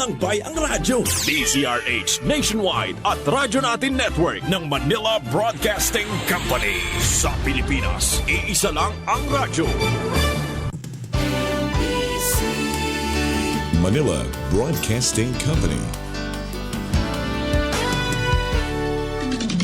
Tagumpay ang radyo. DZRH Nationwide at Radyo Natin Network ng Manila Broadcasting Company. Sa Pilipinas, iisa lang ang radyo. Manila Broadcasting Company.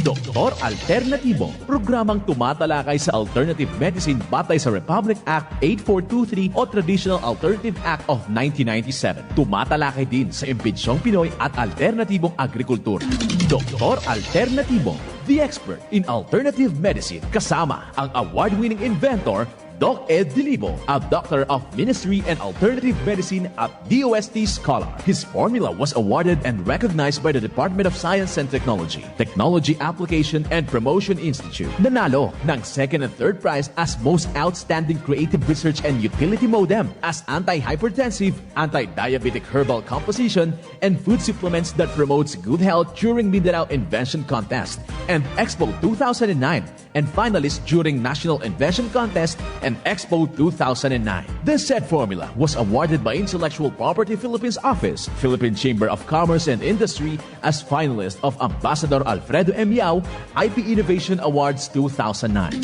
Doktor Alternatibo, programang tumatalakay sa alternative medicine batay sa Republic Act 8423 o Traditional Alternative Act of 1997. Tumatalakay din sa impinsyong Pinoy at alternatibong agrikultura. Doktor Alternatibo, the expert in alternative medicine, kasama ang award-winning inventor Doc Ed Dilibo, a doctor of ministry and alternative medicine at DOST Scholar. His formula was awarded and recognized by the Department of Science and Technology, Technology Application and Promotion Institute. Nanalo ng second and third prize as Most Outstanding Creative Research and Utility Modem as anti-hypertensive, anti-diabetic herbal composition, and food supplements that promotes good health during Mindanao Invention Contest and Expo 2009, and finalist during National Invention Contest and Expo 2009. This said formula was awarded by Intellectual Property Philippines Office, Philippine Chamber of Commerce and Industry as finalist of Ambassador Alfredo M. Yao IP Innovation Awards 2009.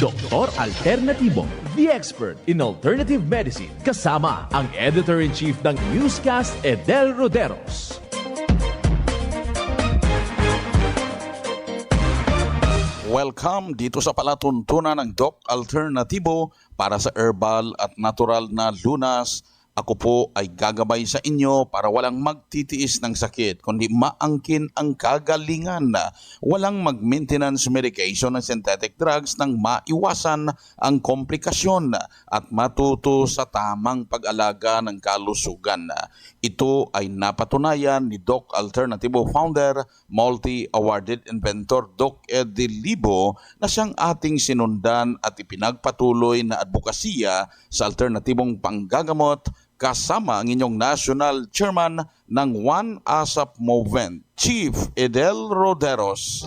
Doktor Alternatibo, the expert in alternative medicine, kasama ang Editor-in-Chief ng Newscast, Edel Roderos. Welcome dito sa palatuntunan ng Doc Alternatibo para sa herbal at natural na lunas. Ako po ay gagabay sa inyo para walang magtitiis ng sakit, kundi maangkin ang kagalingan. Walang mag-maintenance medication ng synthetic drugs nang maiwasan ang komplikasyon at matuto sa tamang pag-alaga ng kalusugan. Ito ay napatunayan ni Doc Alternatibo founder, multi-awarded inventor Doc Ed Dilibo na siyang ating sinundan at ipinagpatuloy na advokasya sa alternatibong panggagamot kasama ang inyong National Chairman ng One ASAP Movement, Chief Edel Roderos.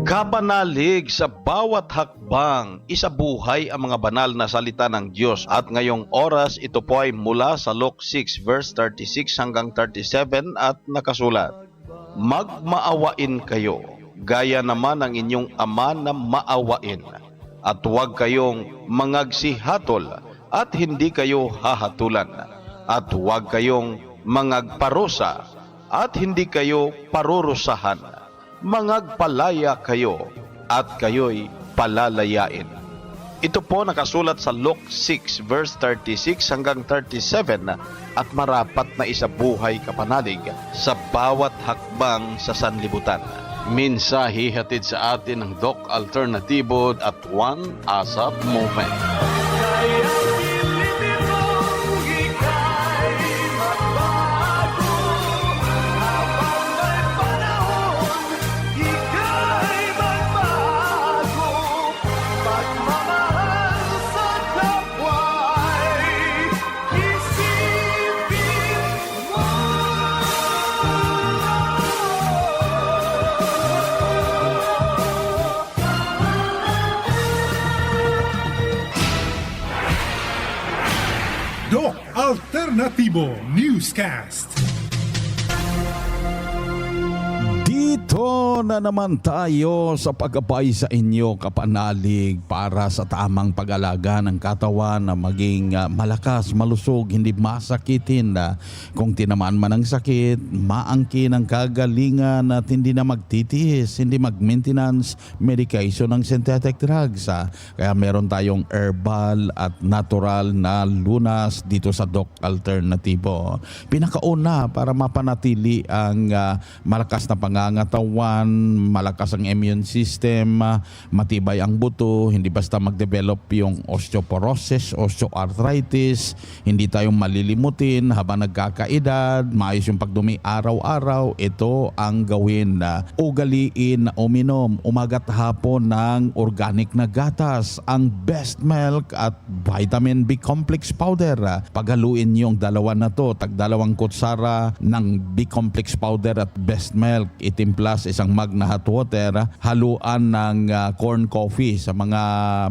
Kapanalig sa bawat hakbang, isabuhay ang mga banal na salita ng Diyos. At ngayong oras, ito po ay mula sa Luke 6 verse 36 hanggang 37 at nakasulat, magmaawain kayo, gaya naman ng inyong ama na maawain. At huwag kayong mangagsihatol at hindi kayo hahatulan. At huwag kayong mangagparusa at hindi kayo parurusahan. Mangagpalaya kayo at kayo'y palalayain. Ito po nakasulat sa Luke 6 verse 36 hanggang 37 at marapat na isabuhay kapanalig sa bawat hakbang sa sanlibutan. Mensahe hatid sa atin ng Doc Alternatibo at One ASAP Movement. Doc Alternatibo Newscast. Dito na naman tayo sa paggabay sa inyo kapanalig para sa tamang pag-alaga ng katawan na maging malakas, malusog, hindi masakitin. Kung tinamaan man ang sakit, maangkin ang kagalingan at hindi na magtitiis, hindi mag-maintenance medication ng synthetic drugs. Kaya meron tayong herbal at natural na lunas dito sa Doc Alternatibo. Pinakauna para mapanatili ang malakas na pangangatawan, malakas ang immune system, matibay ang buto, hindi basta mag-develop yung osteoporosis, osteoarthritis, hindi tayong malilimutin habang nagkakaedad, maayos yung pagdumi araw-araw. Ito ang gawin na ugaliin na uminom umaga't hapon ng organic na gatas, ang best milk at vitamin B complex powder. Paghaluin yung dalawa na to, tag 2 kutsara ng B complex powder at best milk, itimpla plus isang mug na hot water, haluan ng corn coffee sa mga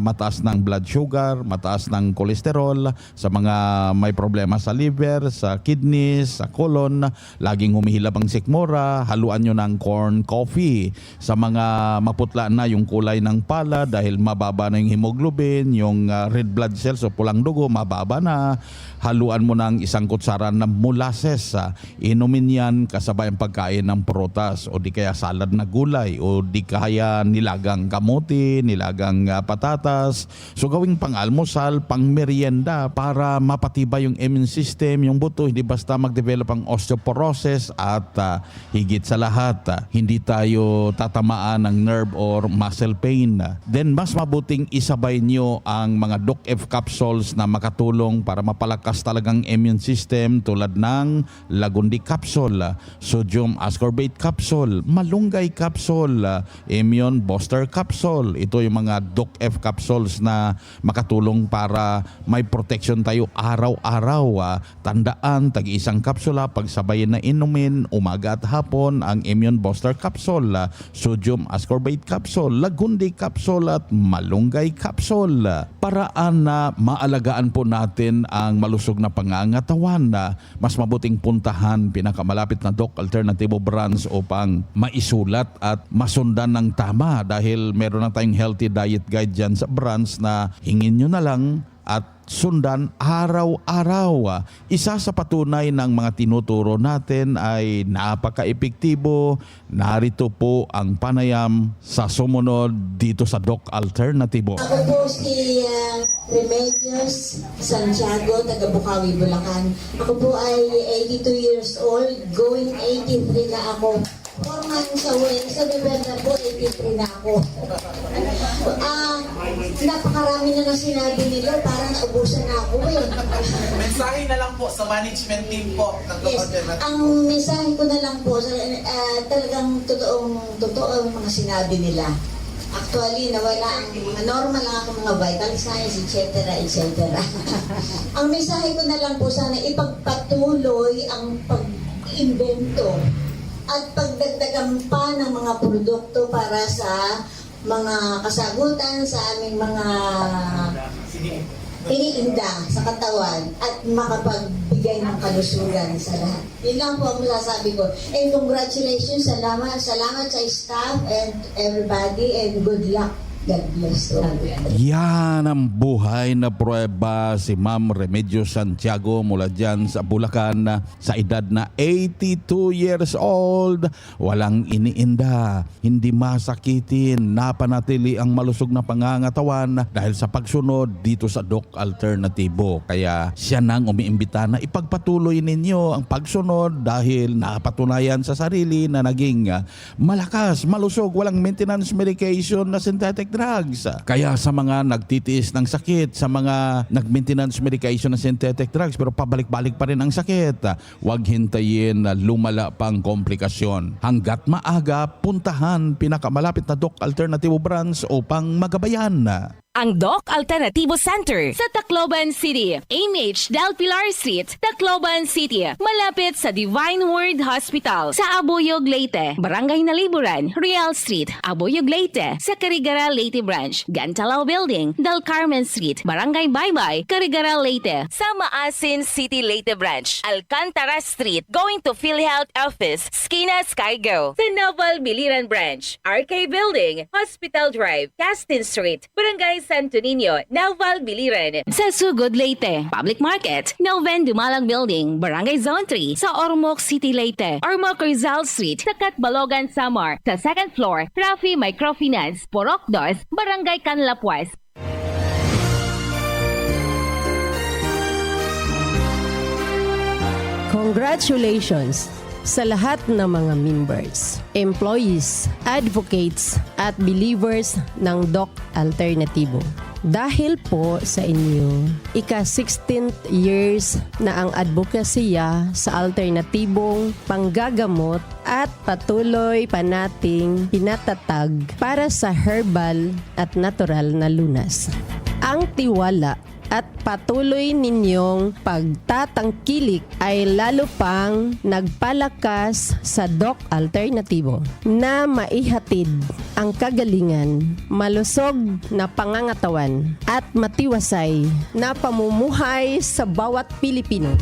mataas ng blood sugar, mataas ng kolesterol, sa mga may problema sa liver, sa kidneys, sa colon, laging humihilab ang sikmura, haluan nyo ng corn coffee. Sa mga maputla na yung kulay ng pala dahil mababa na yung hemoglobin, yung red blood cells o pulang dugo, mababa na, haluan mo ng isang kutsara ng molasses. Inumin yan kasabay ang pagkain ng prutas o di kaya salad na gulay o di kaya nilagang kamote, nilagang patatas. So gawing pang-almusal, pang-merienda para mapatibay yung immune system, yung buto, hindi basta mag-develop ang osteoporosis at higit sa lahat, hindi tayo tatamaan ng nerve or muscle pain. Then mas mabuting isabay nyo ang mga Doc-F capsules na makatulong para mapalakas talagang immune system tulad ng Lagundi capsule, sodium ascorbate capsule, malunggay capsule, immune booster capsule. Ito yung mga Doc-F capsules na makatulong para may protection tayo araw-araw. Tandaan, tag-isang kapsula, pagsabayin na inumin, umaga at hapon, ang immune booster capsule, sodium ascorbate capsule, Lagundi capsule at malunggay capsule. Paraan na maalagaan po natin ang malusog na pangangatawan. Mas mabuting puntahan pinakamalapit na Doc Alternativo branch upang maisulat at masundan ng tama dahil meron na tayong healthy diet guide dyan sa branch na hingin nyo na lang at sundan araw-araw. Isa sa patunay ng mga tinuturo natin ay napaka-epektibo. Narito po ang panayam sa sumunod dito sa Doc Alternativo. Ako po si Remedios Santiago, taga Bukawi, Bulacan. Ako po ay 82 years old, going 83 na ako. 4 months away, sa November po, 83 na ako. Napakarami na sinabi nila, parang naubusan na ako eh. Mensahe na lang po sa management team po ng Yes, ang mensahe ko na lang po, talagang totoo ang mga sinabi nila. Actually, nawala ang mga normal lang ako mga vital signs, etc. etc. Ang mensahe ko na lang po, sana ipagpatuloy ang pag-invento at pagdagdagan pa ng mga produkto para sa mga kasagutan sa aming mga iniinda sa katawan at makapagbigay ng kalusugan sa lahat. Yun lang po ang masasabi ko. And congratulations, salamat sa staff and everybody and good luck. God bless you. Yan ang buhay na prueba si Ma'am Remedios Santiago mula dyan sa Bulacan sa edad na 82 years old. Walang iniinda, hindi masakitin, napanatili ang malusog na pangangatawan dahil sa pagsunod dito sa Doc Alternativo. Kaya siya nang umiimbita na ipagpatuloy ninyo ang pagsunod dahil napatunayan sa sarili na naging malakas, malusog, walang maintenance medication na synthetic drugs. Kaya sa mga nagtitiis ng sakit, sa mga nag-maintenance medication na synthetic drugs pero pabalik-balik pa rin ang sakit, huwag hintayin na lumala pang komplikasyon. Hanggat maaga, puntahan pinakamalapit na Doc Alternativo branch upang magabayan. Ang Doc Alternativo Center sa Tacloban City, AMH Del Pilar Street, Tacloban City, malapit sa Divine Word Hospital sa Abuyog, Leyte, Barangay Naliburan, Real Street, Abuyog, Leyte, sa Carigara, Leyte Branch, Gantalao Building, Del Carmen Street, Barangay Baybay, Carigara, Leyte, sa Maasin City, Leyte Branch, Alcantara Street, going to PhilHealth Office, Skina Skygo, sa Naval Biliran Branch, RK Building, Hospital Drive, Castin Street, Barangay Santo Niño, Naval Biliran. Sa Sugod, Leyte, Public Market, Noven Dumalag Building, Barangay Zone 3, sa Ormoc City, Leyte, Ormoc Rizal Street, sa Catbalogan, Samar, sa second floor, Rafi Microfinance, Porok 2, Barangay Canlapuas. Congratulations sa lahat ng mga members, employees, advocates at believers ng Doc Alternativo. Dahil po sa inyo, ika-16th years na ang advokasya sa alternatibong panggagamot at patuloy pa nating pinatatag para sa herbal at natural na lunas. Ang tiwala at patuloy ninyong pagtatangkilik ay lalo pang nagpalakas sa Doc Alternatibo na maihatid ang kagalingan, malusog na pangangatawan at matiwasay na pamumuhay sa bawat Pilipino.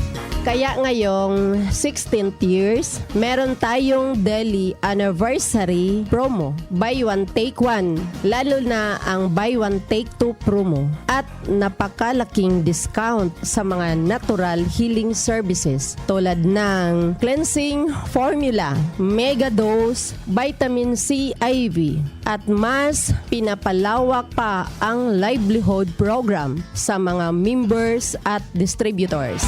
Kaya ngayong 16th years, meron tayong daily anniversary promo. Buy one, take one. Lalo na ang buy one, take two promo. At napakalaking discount sa mga natural healing services tulad ng cleansing formula, mega dose, vitamin C IV. At mas pinapalawak pa ang livelihood program sa mga members at distributors.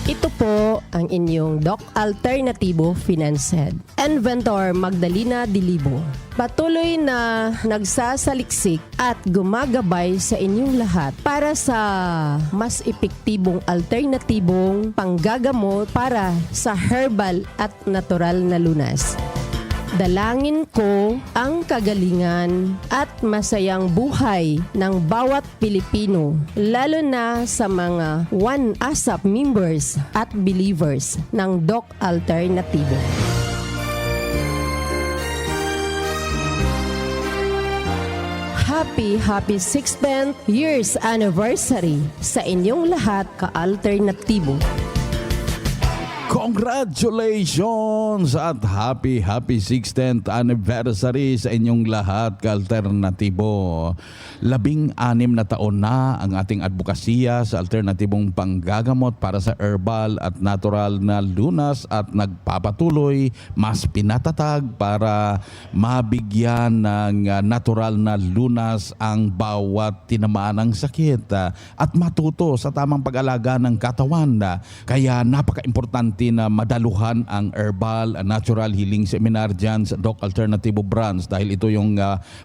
Ito po ang inyong Doc Alternatibo Finance Head, Inventor Magdalena Dilibo. Patuloy na nagsasaliksik at gumagabay sa inyong lahat para sa mas epektibong alternatibong panggagamot para sa herbal at natural na lunas. Dalangin ko ang kagalingan at masayang buhay ng bawat Pilipino, lalo na sa mga One ASAP members at believers ng Doc Alternatibo. Happy 16th years anniversary sa inyong lahat ka-alternatibo. Congratulations at happy 16th anniversary sa inyong lahat ka-alternatibo. 16 na taon na ang ating advokasya sa alternatibong panggagamot para sa herbal at natural na lunas at nagpapatuloy mas pinatatag para mabigyan ng natural na lunas ang bawat tinamaan ng sakit at matuto sa tamang pag-alaga ng katawan. Kaya napaka-importante na madaluhan ang herbal natural healing seminar dyan sa Doc Alternatibo branch dahil ito yung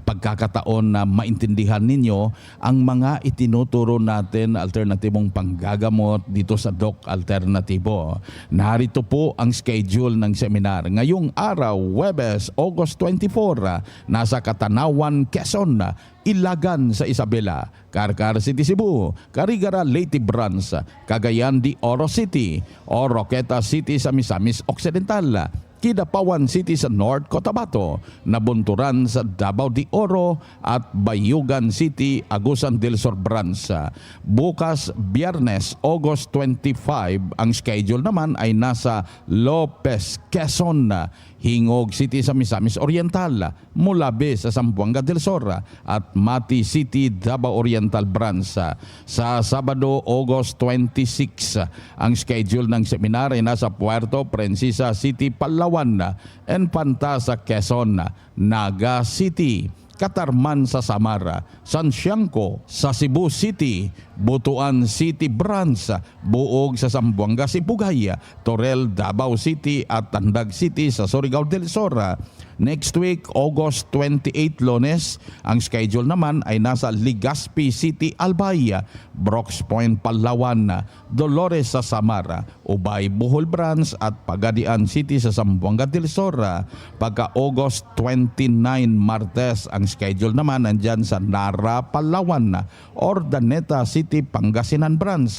pagkakataon na maintindihan ninyo ang mga itinuturo natin alternatibong panggagamot dito sa Doc Alternatibo. Narito po ang schedule ng seminar. Ngayong araw, Huwebes, August 24, nasa Katanawan, Quezon, Ilagan sa Isabela, Carcar City, Cebu, Carigara, Leyte Branch, Cagayan de Oro City, Oroqueta City sa Misamis Occidental, Kidapawan City sa North Cotabato, Nabunturan sa Davao de Oro at Bayugan City, Agusan del Sur Branch. Bukas, Biyernes, August 25, ang schedule naman ay nasa Lopez, Quezon, Hingog City sa Misamis Oriental, Mulabe sa Zamboanga del Sur at Mati City, Davao Oriental Branch. Sa Sabado, August 26, ang schedule ng seminar ay nasa Puerto Princesa City, Palawan, Enfanta sa Quezon, Naga City, Katarman sa Samara, San Siangco sa Cebu City, Butuan City Branch, Buog sa Zamboanga, Sibugay, Torel, Davao City at Tandag City sa Surigao del Sur. Next week, August 28, Lunes, ang schedule naman ay nasa Legazpi City, Albay, Brox Point, Palawan, Dolores sa Samara, Ubay, Bohol Branch at Pagadian City sa Zamboanga del Sur. Pagka August 29, Martes, ang schedule naman nandyan sa Nara, Palawan, Ordaneta City, Pangasinan Branch,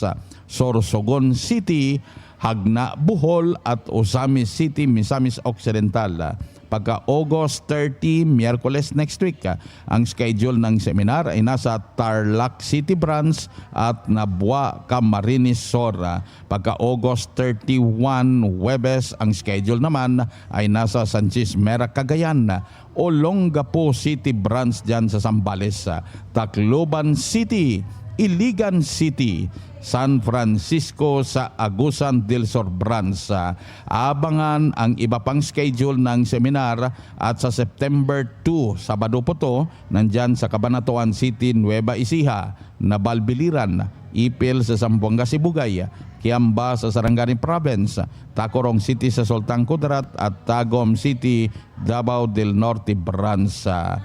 Sorsogon City, Hagna, Bohol at Osamis City, Misamis Occidental. Pagka August 30, Miyerkules next week, ang schedule ng seminar ay nasa Tarlac City Branch at Nabua, Camarines Sur. Pagka August 31, Huwebes, ang schedule naman ay nasa Sanchez Mera, Cagayan, Olongapo City Branch dyan sa Zambales, Tacloban City, Iligan City, San Francisco sa Agusan del Sur Branch. Abangan ang iba pang schedule ng seminar at sa September 2, Sabado po to, nandyan sa Cabanatuan City, Nueva Ecija, Nabalbiliran, Ipil sa Zamboanga, Sibugay, Kiamba sa Sarangani Province, Tacorong City sa Sultan Kudarat at Tagum City, Davao del Norte Branch.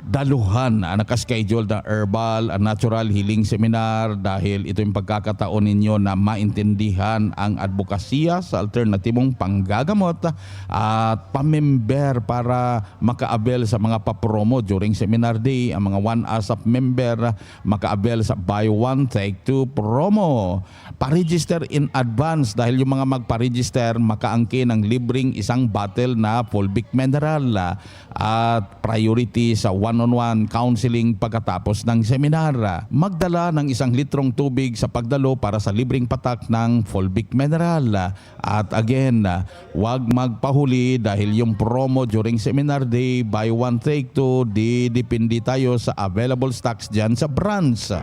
Daluhan ang nakaschedule na Herbal and Natural Healing Seminar dahil ito yung pagkakataon ninyo na maintindihan ang advokasya sa alternatibong panggagamot at pamember para makaabel sa mga papromo during seminar day. Ang mga 1 ASAP member makaabel sa buy one take two promo. Pa-register in advance dahil yung mga magpa-register makaangkin ng libreng isang bottle na Fulvic Mineral at priority sa one-on-one counseling pagkatapos ng seminar. Magdala ng 1 litrong tubig sa pagdalo para sa libreng patak ng Fulvic Mineral. At again, huwag magpahuli dahil yung promo during seminar day, buy one take two, depende tayo sa available stocks dyan sa branch.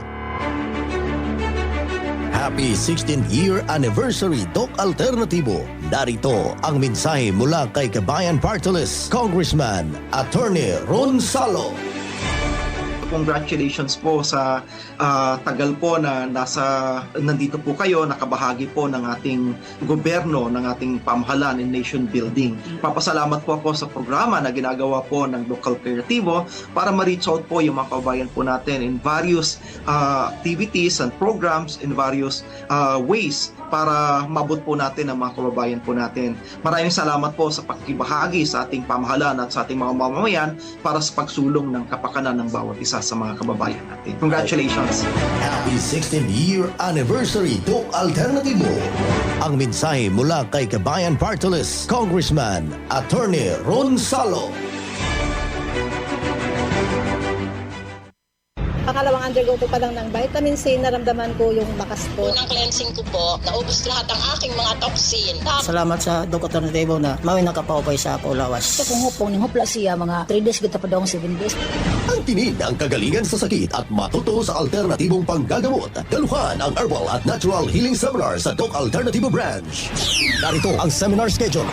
Happy 16th year anniversary Doc Alternatibo. Narito ang mensahe mula kay Kabayan Party List, Congressman Attorney Ron Salo. Congratulations po sa tagal po na nandito po kayo, nakabahagi po ng ating gobyerno, ng ating pamahalaan in nation building. Papasalamat po ako sa programa na ginagawa po ng Doc Alternatibo para ma-reach out po yung mga kababayan po natin in various activities and programs, in various ways para mabot po natin ang mga kababayan po natin. Maraming salamat po sa pagkibahagi sa ating pamahalaan at sa ating mga mamamayan para sa pagsulong ng kapakanan ng bawat isa sa mga kababayan natin. Congratulations! Happy 16th year anniversary Doc Alternatibo. Ang mensahe mula kay Kabayan Party List, Congressman Attorney Ron Salo. Pangalawang undergo ko pa lang ng vitamin C, naramdaman ko yung lakas ko. Unang cleansing ko po, naubos lahat ang aking mga toxin. Salamat sa Doc Alternatibo na mawin nakapapay sa Pulawas. Ito kung hupong, ning hupla siya, mga 3 days kita pa daw 7 days. Ang tinid ang kagalingan sa sakit at matuto sa alternatibong panggagamot. Daluhan ang Herbal at Natural Healing Seminar sa Doc Alternatibo Branch. Narito ang seminar schedule.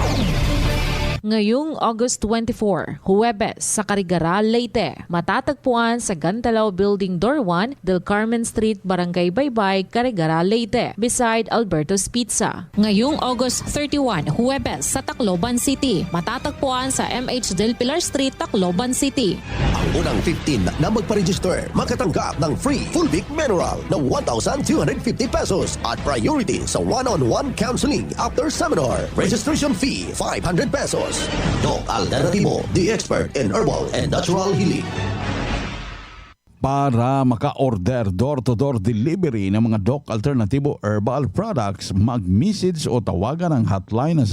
Ngayong August 24, Huwebes sa Carigara, Leyte, matatagpuan sa Gantalaw Building Door 1, Del Carmen Street, Barangay Baybay, Carigara, Leyte, beside Alberto's Pizza. Ngayong August 31, Huwebes sa Tacloban City, matatagpuan sa MH Del Pilar Street, Tacloban City. Ang unang 15 na magpa-register makatanggap ng free Fulvic Mineral na 1,250 pesos at priority sa one-on-one counseling after seminar. Registration fee 500 pesos. Doc Alternatibo, the expert in herbal and natural healing. Para maka-order door-to-door delivery ng mga Doc Alternatibo Herbal Products, mag-message o tawagan ang hotline na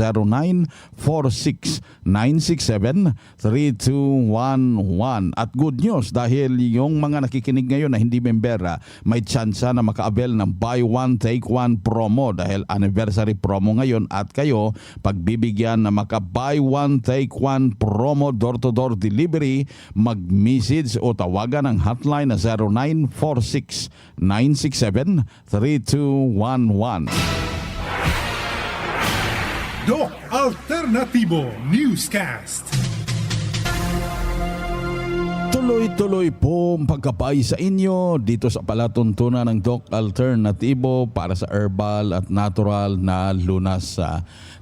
0946-967-3211. At good news dahil yung mga nakikinig ngayon na hindi membera, may tsansa na makaabel ng buy one take one promo dahil anniversary promo ngayon at kayo pagbibigyan na maka-buy one take one promo door-to-door delivery, mag-message o tawagan ang hotline na 0946-967-3211. Doc Alternatibo Newscast. Tuloy-tuloy po ang pagkabay sa inyo dito sa palatuntunan ng Doc Alternatibo para sa herbal at natural na lunas.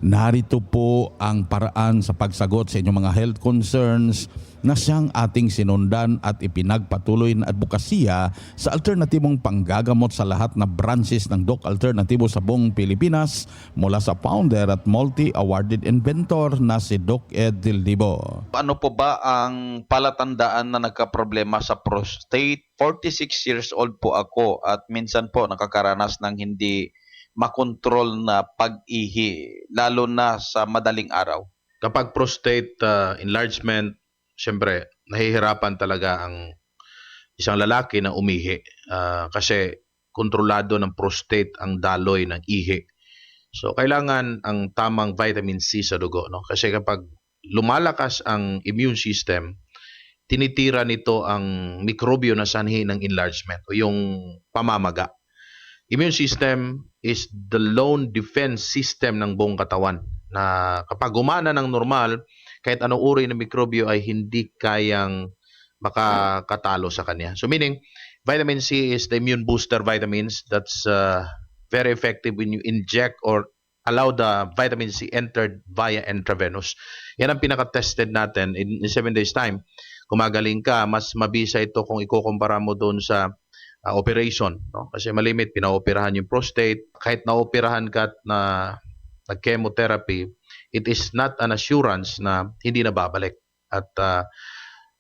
Narito po ang paraan sa pagsagot sa inyong mga health concerns na siyang ating sinundan at ipinagpatuloy na advokasya sa alternatibong panggagamot sa lahat na branches ng Doc Alternatibo sa buong Pilipinas mula sa founder at multi-awarded inventor na si Doc Ed Dildibo. Ano po ba ang palatandaan na nagkaproblema sa prostate? 46 years old po ako at minsan po nakakaranas ng hindi makontrol na pag-ihi, lalo na sa madaling araw. Kapag prostate enlargement, siyempre, nahihirapan talaga ang isang lalaki na umihi kasi kontrolado ng prostate ang daloy ng ihi. So, kailangan ang tamang vitamin C sa dugo. No? Kasi kapag lumalakas ang immune system, tinitira nito ang mikrobyo na sanhi ng enlargement o yung pamamaga. Immune system is the lone defense system ng buong katawan na kapag gumana ng normal, kahit anong uri ng mikrobyo ay hindi kayang makakatalo sa kanya. So meaning, vitamin C is the immune booster vitamins that's very effective when you inject or allow the vitamin C entered via intravenous. Yan ang pinaka-tested natin in 7 days time. Kumagaling ka, mas mabisa ito kung ikukumpara mo doon sa operation. No? Kasi malimit, pinaoperahan yung prostate. Kahit naoperahan ka at na chemotherapy, it is not an assurance na hindi na babalik. At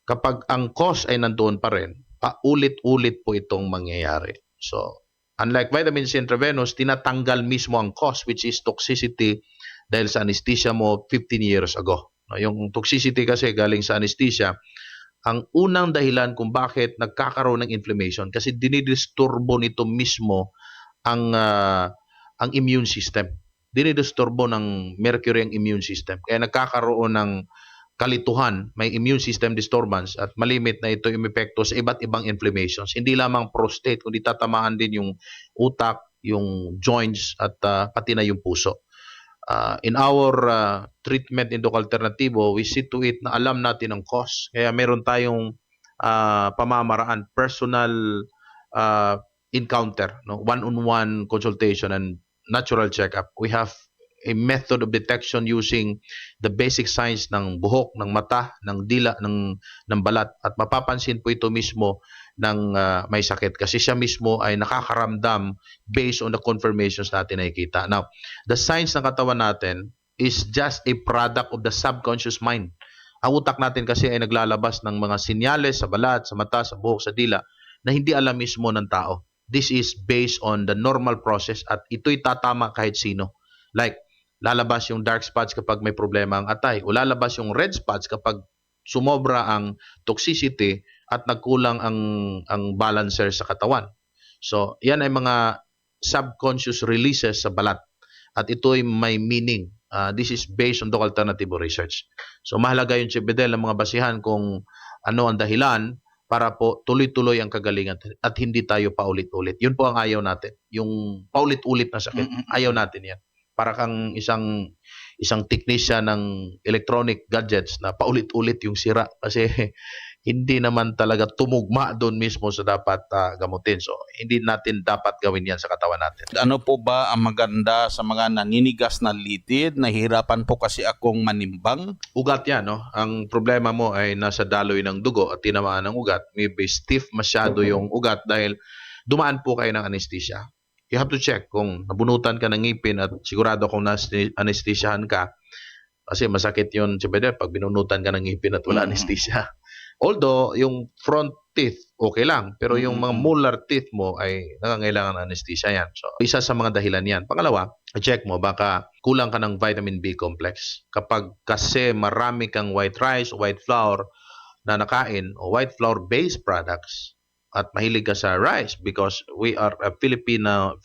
kapag ang cause ay nandoon pa rin, paulit-ulit po itong mangyayari. So, unlike vitamin C intravenous, tinatanggal mismo ang cause, which is toxicity dahil sa anesthesia mo 15 years ago. Yung toxicity kasi galing sa anesthesia, ang unang dahilan kung bakit nagkakaroon ng inflammation kasi dinidisturbo nito mismo ang immune system. Dinidisturbo ng mercury ang immune system. Kaya nagkakaroon ng kalituhan, may immune system disturbance at malimit na ito yung epekto sa iba't ibang inflammations. Hindi lamang prostate, kundi tatamaan din yung utak, yung joints at pati na yung puso. In our treatment in Doc Alternativo, we see to it na alam natin ang cause. Kaya meron tayong pamamaraan, personal encounter, no? One-on-one consultation and natural checkup. We have a method of detection using the basic signs ng buhok, ng mata, ng dila, ng balat. At mapapansin po ito mismo ng may sakit kasi siya mismo ay nakakaramdam based on the confirmations natin nakikita. Now, the signs ng katawan natin is just a product of the subconscious mind. Ang utak natin kasi ay naglalabas ng mga sinyales sa balat, sa mata, sa buhok, sa dila na hindi alam mismo ng tao. This is based on the normal process at ito'y tatama kahit sino. Like, lalabas yung dark spots kapag may problema ang atay o lalabas yung red spots kapag sumobra ang toxicity at nagkulang ang balancer sa katawan. So, yan ay mga subconscious releases sa balat at ito'y may meaning. This is based on Doc Alternativo research. So, mahalaga yung Chibedel ang mga basihan kung ano ang dahilan para po tuloy-tuloy ang kagalingan at hindi tayo paulit-ulit. Yun po ang ayaw natin. Yung paulit-ulit na sakit, ayaw natin yan. Para kang isang technician ng electronic gadgets na paulit-ulit yung sira kasi hindi naman talaga tumugma doon mismo sa dapat gamutin. So, hindi natin dapat gawin yan sa katawan natin. Ano po ba ang maganda sa mga naninigas na litid? Nahihirapan po kasi akong manimbang. Ugat yan, no? Ang problema mo ay nasa daloy ng dugo at tinamaan ng ugat. Maybe stiff masyado yung ugat dahil dumaan po kayo ng anesthesia. You have to check kung nabunutan ka ng ngipin at sigurado kung na-anesthesiahan ka. Kasi masakit yun, Chibedel, pag binunutan ka ng ngipin at wala anesthesia. Although, yung front teeth, okay lang. Pero yung mga molar teeth mo ay nangangailangan ng anesthesia yan. So, isa sa mga dahilan yan. Pangalawa, check mo, baka kulang ka ng vitamin B complex. Kapag kasi marami kang white rice, white flour na nakain, o white flour-based products, at mahilig ka sa rice because we are a Filipino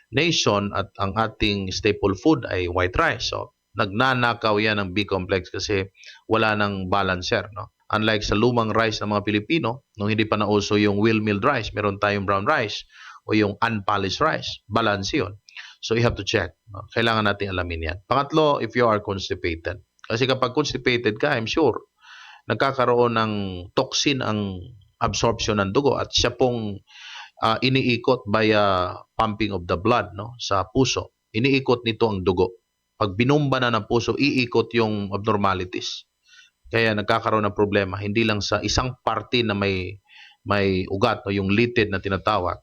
nation at ang ating staple food ay white rice. So, nagnanakaw yan ng B-complex kasi wala nang balancer. No? Unlike sa lumang rice ng mga Pilipino, nung hindi pa nauso yung wheelmilled rice, meron tayong brown rice o yung unpolished rice. Balance yun. So, you have to check. No? Kailangan natin alamin yan. Pangatlo, if you are constipated. Kasi kapag constipated ka, I'm sure, nagkakaroon ng toxin ang absorption ng dugo at siya pong iniikot via pumping of the blood, no, sa puso. Iniikot nito ang dugo. Pag binomba na ng puso, iikot yung abnormalities. Kaya nagkakaroon ng problema hindi lang sa isang parte na may ugat o yung litid na tinatawag,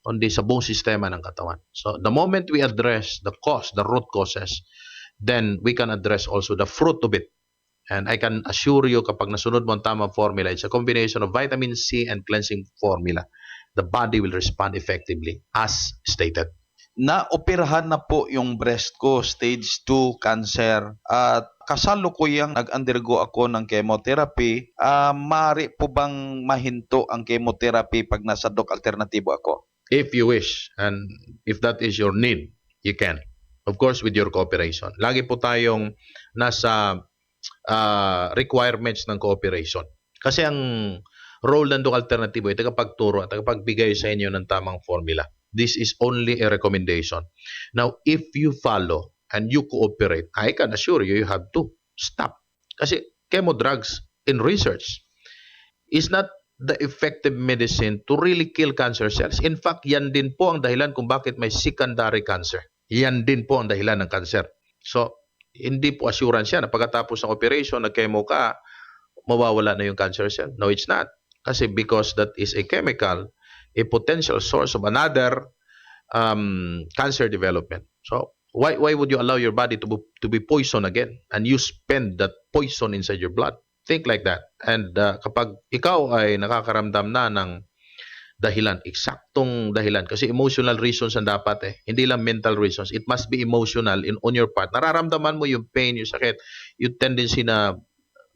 kundi sa buong sistema ng katawan. So the moment we address the cause, the root causes, then we can address also the fruit of it. And I can assure you kapag nasunod mo ang tamang formula, it's a combination of vitamin C and cleansing formula. The body will respond effectively as stated. Naoperahan na po yung breast ko, stage 2 cancer. At kasalukuyang nag-undergo ako ng chemotherapy. Maaari po bang mahinto ang chemotherapy pag nasa Doc Alternativo ako? If you wish, and if that is your need, you can. Of course, with your cooperation. Lagi po tayong nasa requirements ng cooperation. Kasi ang role ng Doc Alternativo ay tagapagturo at tagapagbigay sa inyo ng tamang formula. This is only a recommendation. Now, if you follow and you cooperate, I can assure you, you have to stop. Kasi chemo drugs in research is not the effective medicine to really kill cancer cells. In fact, yan din po ang dahilan kung bakit may secondary cancer. Yan din po ang dahilan ng cancer. So, hindi po assurance yan na pagkatapos ng operation, nag-chemo ka, mawawala na yung cancer cell. No, it's not. Kasi because that is a chemical, a potential source of another cancer development. So, why would you allow your body to be poisoned again and you spend that poison inside your blood? Think like that. And kapag ikaw ay nakakaramdam na ng dahilan, eksaktong dahilan, kasi emotional reasons ang dapat hindi lang mental reasons. It must be emotional on your part. Nararamdaman mo yung pain, yung sakit, yung tendency na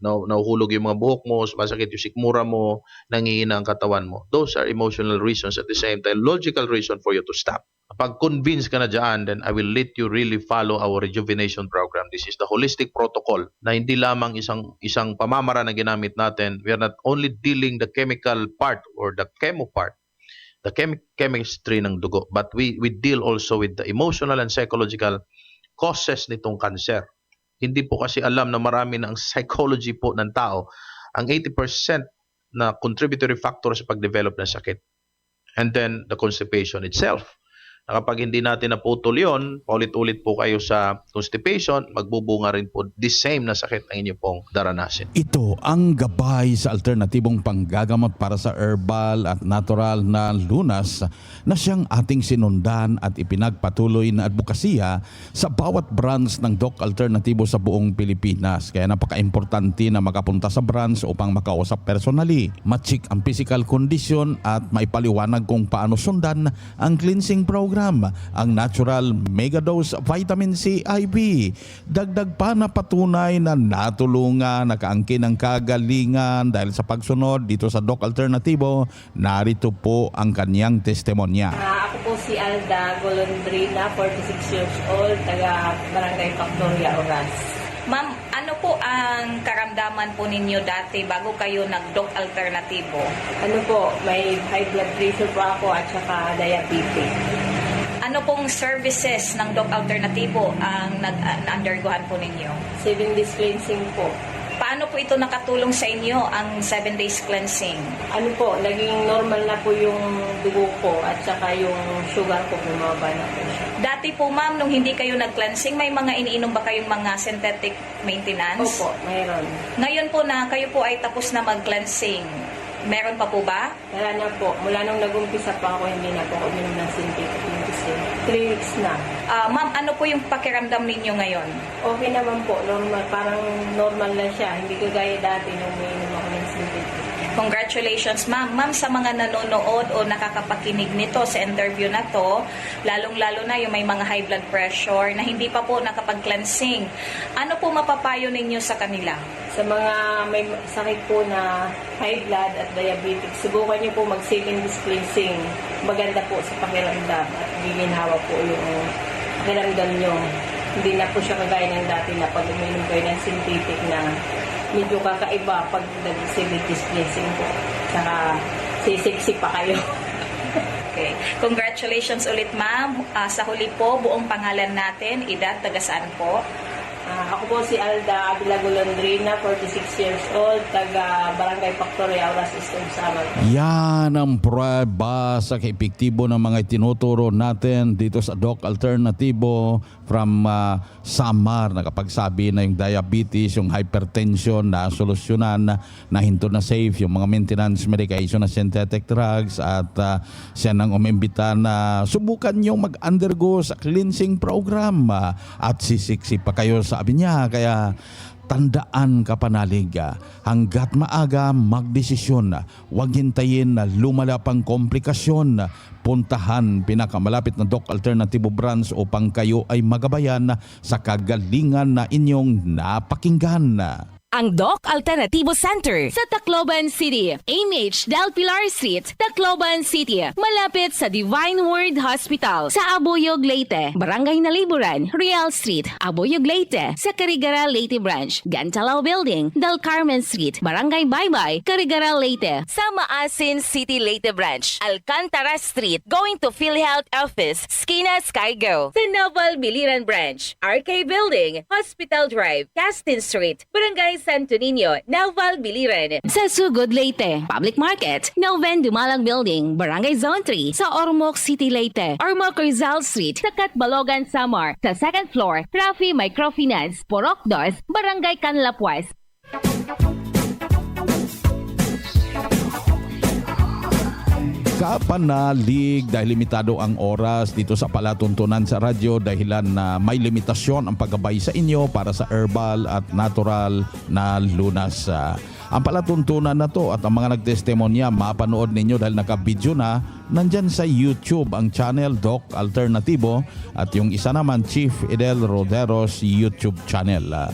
nahuhulog yung mga buhok mo, masakit yung sikmura mo, nangihina ang katawan mo. Those are emotional reasons at the same time, logical reason for you to stop. Pag convince ka na dyan, then I will let you really follow our rejuvenation program. This is the holistic protocol na hindi lamang isang pamamara na ginamit natin. We are not only dealing the chemical part or the chemo part, the chemistry ng dugo, but we deal also with the emotional and psychological causes nitong cancer. Hindi po kasi alam na marami na ang psychology po ng tao. Ang 80% na contributory factor sa pag-develop ng sakit. And then the constipation itself. Na kapag hindi natin naputol yun, paulit-ulit po kayo sa constipation, magbubunga rin po the same na sakit ang inyo pong daranasin. Ito ang gabay sa alternatibong panggagamot para sa herbal at natural na lunas na siyang ating sinundan at ipinagpatuloy na advokasya sa bawat branch ng Doc Alternatibo sa buong Pilipinas. Kaya napaka-importante na makapunta sa branch upang makausap personally, ma-check ang physical condition at maipaliwanag kung paano sundan ang cleansing program, ang Natural Megadose Vitamin C IV. Dagdag pa na patunay na natulungan, nakaangkin ng kagalingan dahil sa pagsunod dito sa Doc Alternatibo. Narito po ang kanyang testimonya. Ako po si Alda Golondrina, 46 years old, taga Barangay Factoria, Oras. Ma'am, ano po ang karamdaman po ninyo dati bago kayo nag-Doc Alternatibo? Ano po, may high blood pressure po ako at saka diabetes. Ano pong services ng Doc Alternatibo ang na-undergohan po ninyo? 7 days cleansing po. Paano po ito nakatulong sa inyo, ang 7 days cleansing? Ano po, naging normal na po yung dugo ko at saka yung sugar ko bumaba na po siya. Dati po ma'am, nung hindi kayo nag-cleansing, may mga iniinom ba kayong mga synthetic maintenance? Opo, mayroon. Ngayon po na kayo po ay tapos na mag-cleansing, meron pa po ba? Wala na po. Mula nung nag-umpisa pa ako, hindi na po ako uminom ng synthetic medicine. 3 weeks na. Ma'am, ano po yung pakiramdam ninyo ngayon? Okay naman po. Normal. Parang normal na siya. Hindi kagaya dati nung uminom ako ng synthetic. Congratulations, ma'am. Ma'am, sa mga nanonood o nakakapakinig nito sa interview na to, lalong-lalo na yung may mga high blood pressure na hindi pa po nakapag-cleansing, ano po mapapayo ninyo sa kanila? Sa mga may sakit po na high blood at diabetes, subukan niyo po mag-7 days cleansing. Maganda po sa pakiramdam at giginhawa po yung pakiramdam niyo. Hindi na po siya kagaya ng dati na pag uminom kayo ng synthetic na medyo kakaiba pag nag-7 days cleansing po. Saka sisiksi pa kayo. Okay. Congratulations ulit, ma'am. Sa huli po, buong pangalan natin, edad, taga saan po? Ako po si Alda Avila Golondrina, 46 years old, taga Barangay Factoria, Oras Eastern Samar. Yan ang prueba sa kaepektibo ng mga itinuturo natin dito sa Doc Alternatibo from Samar. Nakapagsabi na yung diabetes, yung hypertension na solusyonan na hinto na safe, yung mga maintenance medication na synthetic drugs at siya nang umimbita na subukan nyo mag-undergo sa cleansing program at sisiksi pa kayo sabi niya. Kaya tandaan kapanalig, hanggat maaga magdesisyon, huwag hintayin na lumala pang komplikasyon. Puntahan pinakamalapit na Doc Alternatibo branch upang kayo ay magabayan sa kagalingan na inyong napakinggan. Ang Doc Alternatibo Center sa Tacloban City, AMH Del Pilar Street, Tacloban City, malapit sa Divine Word Hospital sa Abuyog, Leyte, Barangay Naliburan, Real Street, Abuyog, Leyte, sa Carigara, Leyte Branch, Gantalao Building, Del Carmen Street, Barangay Baybay, Carigara, Leyte, sa Maasin City, Leyte Branch, Alcantara Street, going to PhilHealth Office, Skina Skygo, sa Naval Biliran Branch, RK Building, Hospital Drive, Castin Street, Barangay Santo Niño, Naval Biliran. Sa Sugod, Leyte. Public Market, Noven Dumalang Building, Barangay Zone 3, sa Ormoc City, Leyte. Ormoc Rizal Street, sa Catbalogan, Samar. Sa second floor, Rafi Microfinance, Porok 2, Barangay Canlapuas. Kapanalig dahil limitado ang oras dito sa palatuntunan sa radyo dahilan na may limitasyon ang paggabay sa inyo para sa herbal at natural na lunas. Ang palatuntunan na to at ang mga nagtestimonya mapanood ninyo dahil naka-video na nandyan sa YouTube ang channel Doc Alternativo at yung isa naman Chief Edel Rodero's YouTube channel.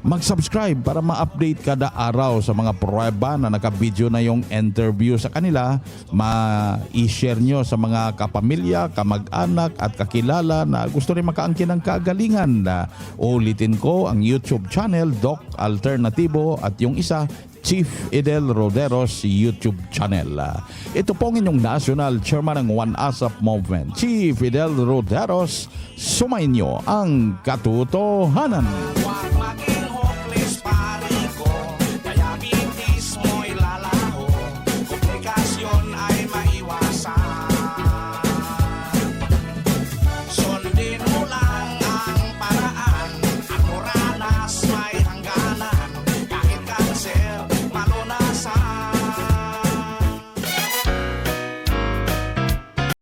Mag-subscribe para ma-update kada araw sa mga pruweba na naka-video na yung interview sa kanila, ma-i-share nyo sa mga kapamilya, kamag-anak at kakilala na gusto rin makaangkin ng kagalingan. Ulitin ko ang YouTube channel Doc Alternativo at yung isa Chief Edel Rodero's YouTube channel. Ito pong inyong National Chairman ng One ASAP Movement, Chief Edel Roderos, sumainyo ang katotohanan.